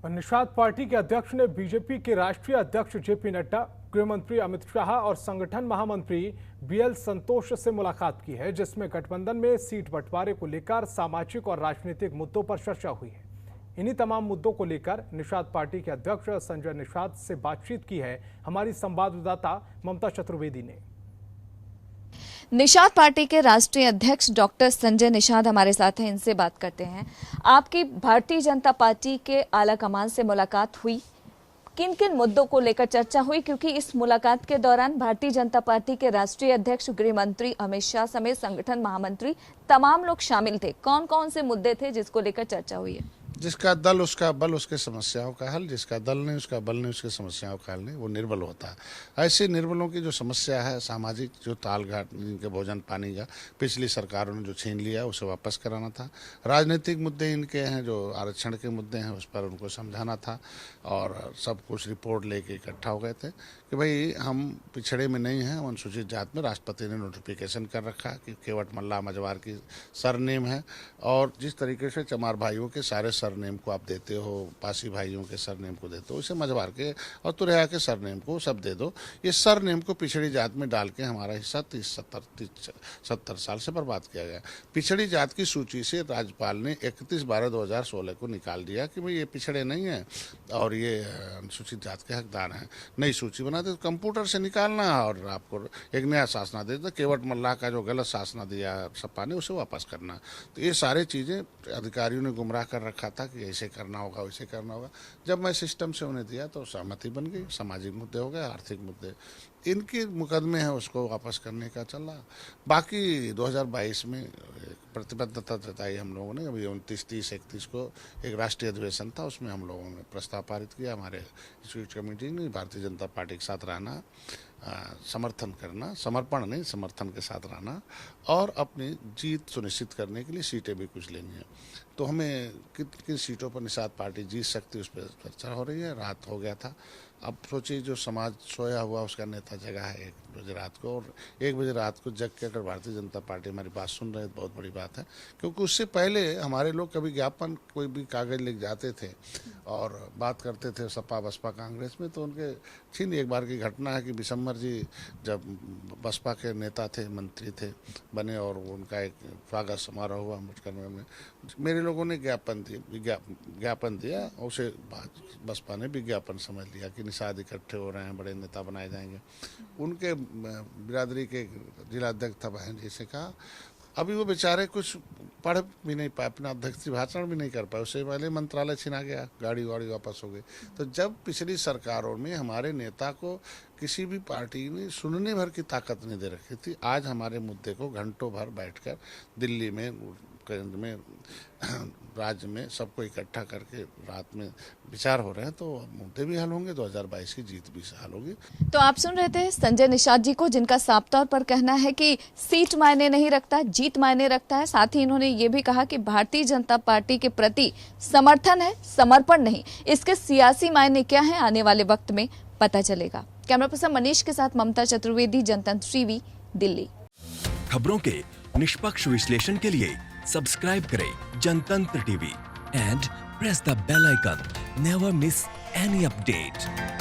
और निषाद पार्टी के अध्यक्ष ने बीजेपी के राष्ट्रीय अध्यक्ष जेपी नड्डा, गृह मंत्री अमित शाह और संगठन महामंत्री बीएल संतोष से मुलाकात की है, जिसमें गठबंधन में सीट बंटवारे को लेकर सामाजिक और राजनीतिक मुद्दों पर चर्चा हुई है। इन्हीं तमाम मुद्दों को लेकर निषाद पार्टी के अध्यक्ष संजय निषाद से बातचीत की है हमारी संवाददाता ममता चतुर्वेदी ने। निषाद पार्टी के राष्ट्रीय अध्यक्ष डॉक्टर संजय निषाद हमारे साथ हैं, इनसे बात करते हैं। आपकी भारतीय जनता पार्टी के आला कमान से मुलाकात हुई, किन किन मुद्दों को लेकर चर्चा हुई? क्योंकि इस मुलाकात के दौरान भारतीय जनता पार्टी के राष्ट्रीय अध्यक्ष गृह मंत्री अमित शाह समेत संगठन महामंत्री तमाम लोग शामिल थे। कौन कौन से मुद्दे थे जिसको लेकर चर्चा हुई है? जिसका दल उसका बल, उसके समस्याओं का हल। जिसका दल नहीं उसका बल नहीं, उसके समस्याओं का हल नहीं, वो निर्बल होता है। ऐसे निर्बलों की जो समस्या है, सामाजिक जो ताल घाट जिनके भोजन पानी का पिछली सरकारों ने जो छीन लिया उसे वापस कराना था। राजनीतिक मुद्दे इनके हैं, जो आरक्षण के मुद्दे हैं उस पर उनको समझाना था। और सब कुछ रिपोर्ट लेके इकट्ठा हो गए थे कि भाई हम पिछड़े में नहीं हैं, अनुसूचित जात में। राष्ट्रपति ने नोटिफिकेशन कर रखा कि केवट मल्ला मजवार की सरनेम है, और जिस तरीके से चमार भाइयों के सारे सरनेम को आप देते हो, पासी भाइयों के सरनेम को देते हो, इसे मजवार के और तुरैया के सरनेम को सब दे दो। ये सरनेम को पिछड़ी जात में डाल के हमारा हिस्सा 30-70 साल से बर्बाद किया गया। पिछड़ी जात की सूची से राज्यपाल ने 31/12/2016 को निकाल दिया कि भाई ये पिछड़े नहीं है और ये अनुसूचित जात के हकदार हैं। नई सूची बना दे तो कंप्यूटर से निकालना और आपको एक नया शासना दे दो। केवट मल्ला का जो गलत शासना दिया सपा ने उसे वापस करना। तो ये सारी चीज़ें अधिकारियों ने गुमराह कर रखा था कि ऐसे करना होगा, वैसे करना होगा। जब मैं सिस्टम से उन्हें दिया तो सहमति बन गई। सामाजिक मुद्दे हो गए, आर्थिक मुद्दे इनके मुकदमे हैं, उसको वापस करने का चल रहा। बाकी 2022 में प्रतिबद्धता जताई हम लोगों ने। अभी 29, 30, 31 को एक राष्ट्रीय अधिवेशन था, उसमें हम लोगों ने प्रस्ताव पारित किया। हमारे स्वीट कमेटी ने भारतीय जनता पार्टी के साथ रहना, समर्थन करना, समर्पण नहीं समर्थन के साथ रहना और अपनी जीत सुनिश्चित करने के लिए सीटें भी कुछ लेनी है। तो हमें किन सीटों पर निषाद पार्टी जीत सकती है उस पर चर्चा हो रही है। रात हो गया था, अब सोचिए जो समाज सोया हुआ उसका नेता जगा है 1 बजे रात को, और 1 बजे रात को जग के अगर भारतीय जनता पार्टी हमारी बात सुन रहे हैं तो बहुत बड़ी बात है। क्योंकि उससे पहले हमारे लोग कभी ज्ञापन कोई भी कागज लेके जाते थे और बात करते थे सपा बसपा कांग्रेस में, तो उनके छीन। एक बार की घटना है कि बिशम्बर जी जब बसपा के नेता थे, मंत्री थे बने, और उनका एक स्वागत समारोह हुआ मुझकरमे में, मेरे लोगों ने ज्ञापन दिया, उसे बसपा ने विज्ञापन समझ लिया कि निषाद इकट्ठे हो रहे हैं, बड़े नेता बनाए जाएंगे। उनके बिरादरी के जिलाध्यक्ष था बहन जी से कहा, अभी वो बेचारे कुछ पढ़ भी नहीं पाए, अपना अध्यक्ष भाषण भी नहीं कर पाए, उससे पहले मंत्रालय छिना गया, गाड़ी वापस हो गई। तो जब पिछली सरकारों में हमारे नेता को किसी भी पार्टी ने सुनने भर की ताकत नहीं दे रखी थी, आज हमारे मुद्दे को घंटों भर बैठकर दिल्ली में, केंद्र में, राज्य में सबको इकट्ठा करके रात में विचार हो रहे हैं, तो मुद्दे भी हल होंगे, 2022 की जीत भी हल होगी। तो आप सुन रहे थे संजय निषाद जी को, जिनका साफ तौर पर कहना है कि सीट मायने नहीं रखता, जीत मायने रखता है। साथ ही इन्होंने ये भी कहा कि भारतीय जनता पार्टी के प्रति समर्थन है, समर्पण नहीं। इसके सियासी मायने क्या है आने वाले वक्त में पता चलेगा। कैमरा पर्सन मनीष के साथ ममता चतुर्वेदी, जनतंत्र टीवी, दिल्ली। खबरों के निष्पक्ष विश्लेषण के लिए सब्सक्राइब करें Jantantra TV and press the bell icon. Never miss any update.